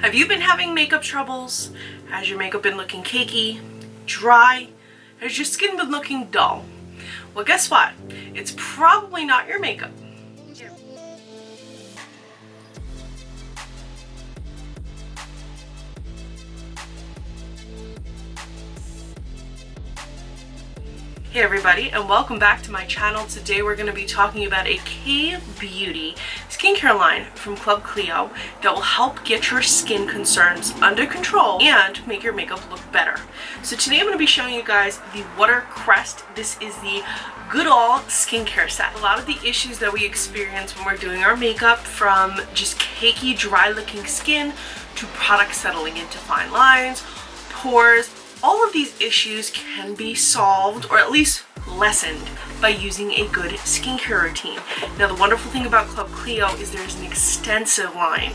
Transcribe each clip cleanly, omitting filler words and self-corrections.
Have you been having makeup troubles? Has your makeup been looking cakey, dry? Has your skin been looking dull? Well, guess what? It's probably not your makeup. Hey everybody, and welcome back to my channel. Today we're going to be talking about a Kbeauty skincare line from Club Clio that will help get your skin concerns under control and make your makeup look better. So today I'm going to be showing you guys the Water Crest. This is the Goodal skincare set. A lot of the issues that we experience when we're doing our makeup, from just cakey, dry looking skin to products settling into fine lines, pores, all of these issues can be solved or at least lessened by using a good skincare routine. Now, the wonderful thing about Club Clio is there's an extensive line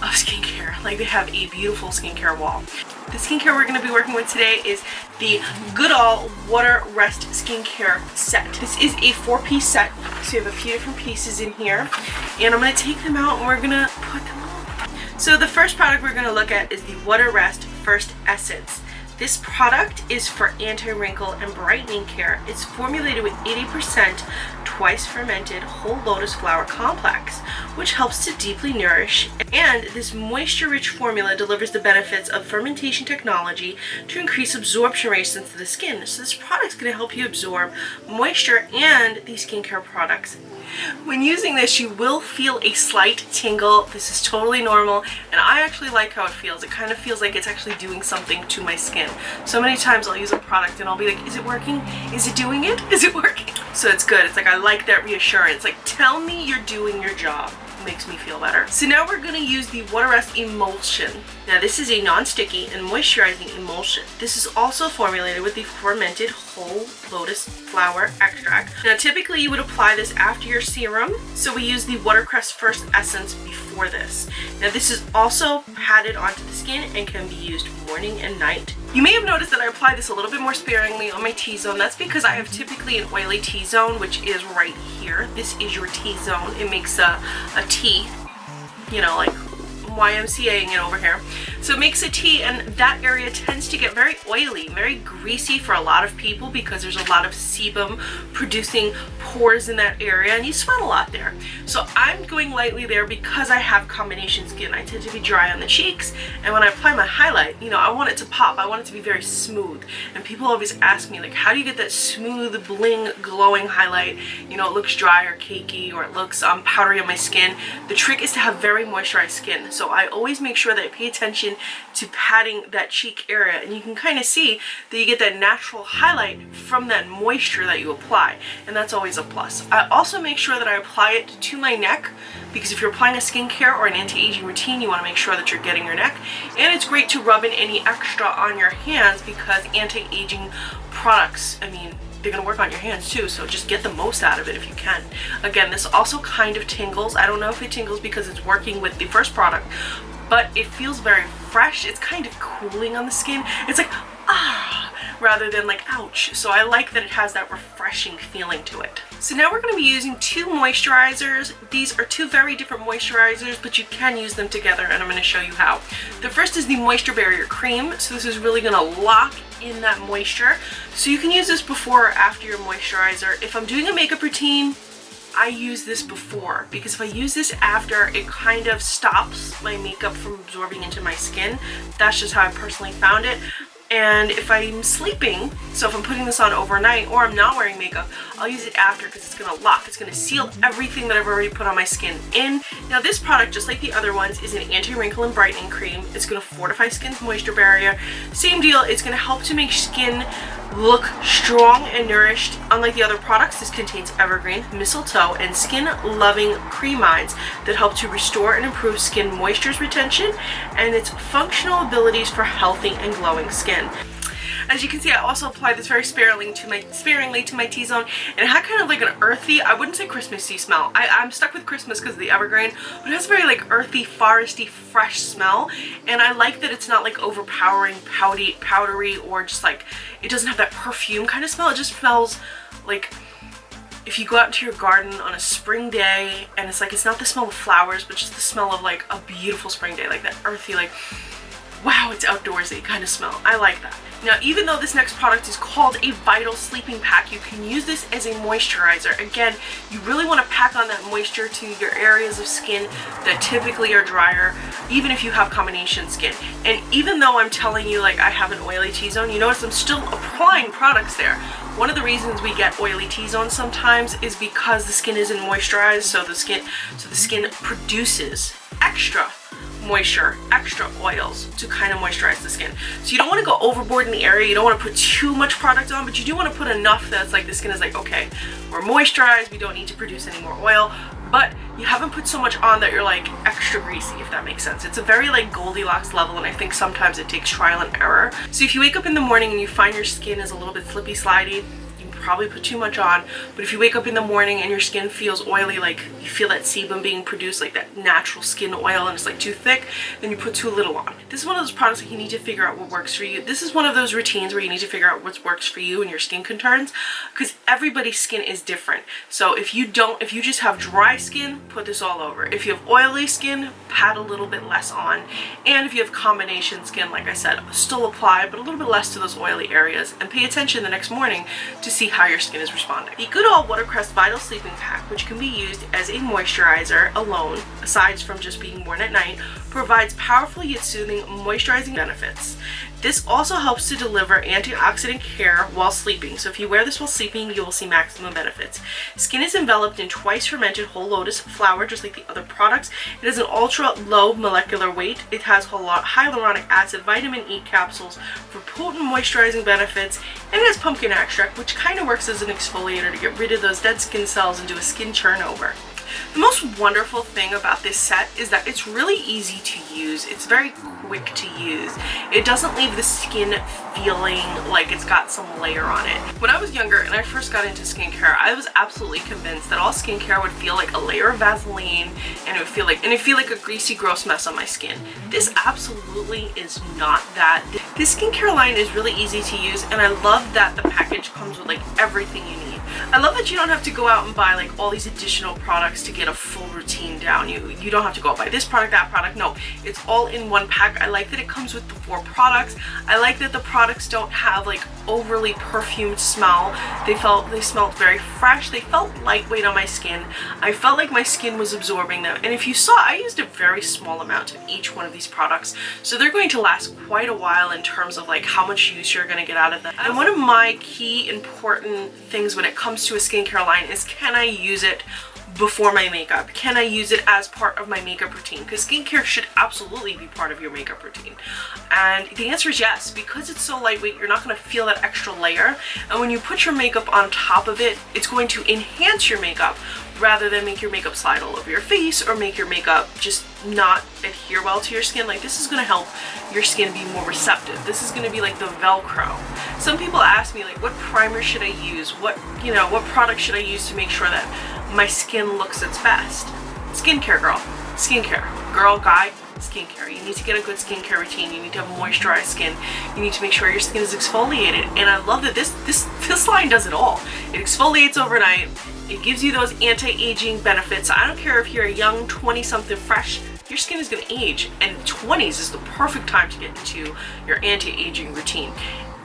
of skincare. Like, they have a beautiful skincare wall. The skincare we're going to be working with today is the Goodal Water Rest Skincare Set. This is a 4-piece set, so you have a few different pieces in here, and I'm going to take them out and we're going to put them on. So the first product we're going to look at is the Water Rest First Essence. This product is for anti-wrinkle and brightening care. It's formulated with 80% twice fermented whole lotus flower complex, which helps to deeply nourish. And this moisture-rich formula delivers the benefits of fermentation technology to increase absorption rates into the skin. So this product is going to help you absorb moisture and these skincare products. When using this, you will feel a slight tingle. This is totally normal, and I actually like how it feels. It kind of feels like it's actually doing something to my skin. So many times I'll use a product and I'll be like, is it working? Is it doing it? Is it working? So it's good. It's like, I like that reassurance. Like, tell me you're doing your job. It makes me feel better. So now we're going to use the Water Rest Emulsion. Now this is a non-sticky and moisturizing emulsion. This is also formulated with the fermented whole lotus flower extract. Now typically you would apply this after your serum, so we use the Water Crest First Essence before this. Now this is also patted onto the skin and can be used morning and night. You may have noticed that I apply this a little bit more sparingly on my T-zone. That's because I have typically an oily T-zone, which is right here. This is your T-zone. It makes a T, you know, like YMCAing it over here. So it makes a T, and that area tends to get very oily, very greasy for a lot of people because there's a lot of sebum producing pores in that area and you sweat a lot there. So I'm going lightly there because I have combination skin. I tend to be dry on the cheeks, and when I apply my highlight, you know, I want it to pop. I want it to be very smooth. And people always ask me, like, how do you get that smooth, bling, glowing highlight? You know, it looks dry or cakey, or it looks powdery on my skin. The trick is to have very moisturized skin. So I always make sure that I pay attention to patting that cheek area, and you can kind of see that you get that natural highlight from that moisture that you apply, and that's always a plus. I also make sure that I apply it to my neck, because if you're applying a skincare or an anti-aging routine, you want to make sure that you're getting your neck. And it's great to rub in any extra on your hands, because anti-aging products, I mean, they're going to work on your hands too, so just get the most out of it if you can. Again, this also kind of tingles. I don't know if it tingles because it's working with the first product, but it feels very fresh. It's kind of cooling on the skin. It's like, ah, rather than like, ouch. So I like that it has that refreshing feeling to it. So now we're going to be using two moisturizers. These are two very different moisturizers, but you can use them together, and I'm going to show you how. The first is the Moisture Barrier Cream. So this is really going to lock in that moisture. So you can use this before or after your moisturizer. If I'm doing a makeup routine, I use this before, because if I use this after, it kind of stops my makeup from absorbing into my skin. That's just how I personally found it. And if I'm sleeping, so if I'm putting this on overnight or I'm not wearing makeup, I'll use it after, because it's going to lock. It's going to seal everything that I've already put on my skin in. Now this product, just like the other ones, is an anti-wrinkle and brightening cream. It's going to fortify skin's moisture barrier. Same deal, it's going to help to make skin look strong and nourished. Unlike the other products, this contains evergreen, mistletoe, and skin-loving cremides that help to restore and improve skin moisture's retention and its functional abilities for healthy and glowing skin. As you can see, I also applied this very sparingly to my T-zone, and it had kind of like an earthy, I wouldn't say Christmassy smell. I'm stuck with Christmas because of the evergreen, but it has a very like earthy, foresty, fresh smell, and I like that it's not like overpowering, powdery, or just like, it doesn't have that perfume kind of smell. It just smells like if you go out into your garden on a spring day and it's like, it's not the smell of flowers, but just the smell of like a beautiful spring day, like that earthy, like, wow, it's outdoorsy kind of smell. I like that. Now, even though this next product is called a Vital Sleeping Pack, you can use this as a moisturizer. Again, you really want to pack on that moisture to your areas of skin that typically are drier, even if you have combination skin. And even though I'm telling you like I have an oily T-zone, you notice I'm still applying products there. One of the reasons we get oily T-zones sometimes is because the skin isn't moisturized, so the skin produces extra moisture, extra oils to kind of moisturize the skin. So you don't want to go overboard in the area, you don't want to put too much product on, but you do want to put enough that's like the skin is like, okay, we're moisturized, we don't need to produce any more oil, but you haven't put so much on that you're like extra greasy, if that makes sense. It's a very like Goldilocks level, and I think sometimes it takes trial and error. So if you wake up in the morning and you find your skin is a little bit slippy slidey, probably put too much on. But if you wake up in the morning and your skin feels oily, like you feel that sebum being produced, like that natural skin oil, and it's like too thick, then you put too little on. This is one of those products that you need to figure out what works for you. This is one of those routines where you need to figure out what works for you and your skin concerns, because everybody's skin is different. So if you just have dry skin, put this all over. If you have oily skin, pat a little bit less on. And if you have combination skin, like I said, still apply, but a little bit less to those oily areas, and pay attention the next morning to see how your skin is responding. The Goodal Watercress Vital Sleeping Pack, which can be used as a moisturizer alone, aside from just being worn at night, provides powerful yet soothing moisturizing benefits. This also helps to deliver antioxidant care while sleeping. So if you wear this while sleeping, you will see maximum benefits. Skin is enveloped in twice fermented whole lotus flower, just like the other products. It has an ultra low molecular weight. It has hyaluronic acid, vitamin E capsules for potent moisturizing benefits, and it has pumpkin extract, which kind of works as an exfoliator to get rid of those dead skin cells and do a skin turnover. The most wonderful thing about this set is that it's really easy to use. It's very quick to use. It doesn't leave the skin feeling like it's got some layer on it. When I was younger and I first got into skincare, I was absolutely convinced that all skincare would feel like a layer of Vaseline, and it would feel like a greasy, gross mess on my skin. This absolutely is not that. This skincare line is really easy to use, and I love that the package comes with like everything you need. I love that you don't have to go out and buy like all these additional products to get a full routine down. You don't have to go out and buy this product, that product. No, it's all in one pack. I like that it comes with the 4 products. I like that the products don't have like overly perfumed smell. They smelled very fresh. They felt lightweight on my skin. I felt like my skin was absorbing them. And if you saw, I used a very small amount of each one of these products. So they're going to last quite a while in terms of like how much use you're going to get out of them. And one of my key important things when it comes to a skincare line is, can I use it before my makeup? Can I use it as part of my makeup routine? Because skincare should absolutely be part of your makeup routine. And the answer is yes. Because it's so lightweight, you're not going to feel that extra layer. And when you put your makeup on top of it, it's going to enhance your makeup rather than make your makeup slide all over your face or make your makeup just not adhere well to your skin. Like, this is going to help your skin be more receptive. This is going to be like the Velcro. Some people ask me like, what primer should I use? What product should I use to make sure that my skin looks its best? Skincare, girl. Skincare. Girl, guy, skincare. You need to get a good skincare routine. You need to have moisturized skin. You need to make sure your skin is exfoliated. And I love that this line does it all. It exfoliates overnight. It gives you those anti-aging benefits. I don't care if you're a young 20-something fresh, your skin is going to age, and 20s is the perfect time to get into your anti-aging routine.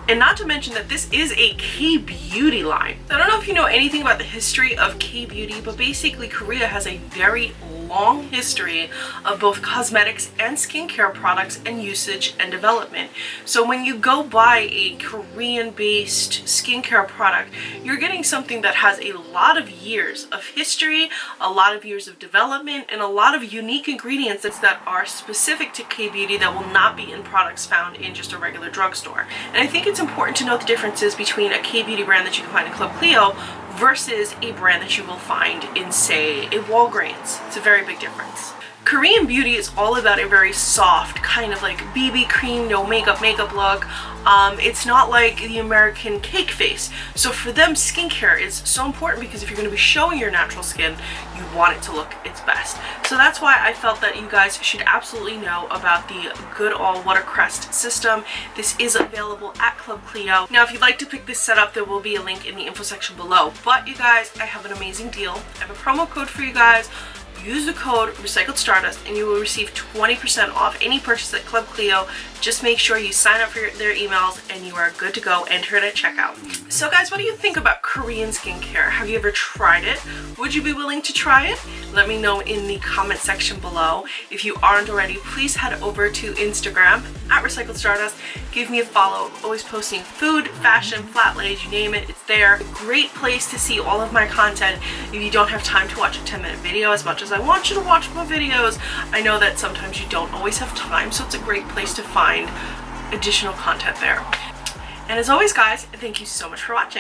And not to mention that this is a Kbeauty line. I don't know if you know anything about the history of Kbeauty, but basically Korea has a very long history of both cosmetics and skincare products and usage and development. So when you go buy a Korean-based skincare product, you're getting something that has a lot of years of history, a lot of years of development, and a lot of unique ingredients that are specific to Kbeauty that will not be in products found in just a regular drugstore. And I think it's important to note the differences between a Kbeauty brand that you can find in Club Clio versus a brand that you will find in, say, a Walgreens. It's a very big difference. Korean beauty is all about a very soft, kind of like BB cream, no makeup look. It's not like the American cake face. So for them, skincare is so important because if you're going to be showing your natural skin, you want it to look its best. So that's why I felt that you guys should absolutely know about the Goodal Watercrest system. This is available at Club Clio. Now, if you'd like to pick this setup, there will be a link in the info section below. But you guys, I have an amazing deal. I have a promo code for you guys. Use the code Recycled Stardust and you will receive 20% off any purchase at Club Clio. Just make sure you sign up for their emails and you are good to go. Enter it at checkout. So guys, what do you think about Korean skincare? Have you ever tried it? Would you be willing to try it? Let me know in the comment section below. If you aren't already, please head over to Instagram at Recycled Stardust. Give me a follow. I'm always posting food, fashion, flat lays, you name it, it's there. Great place to see all of my content if you don't have time to watch a 10-minute video. As much as I want you to watch my videos, I know that sometimes you don't always have time, so it's a great place to find additional content there. And as always guys, thank you so much for watching.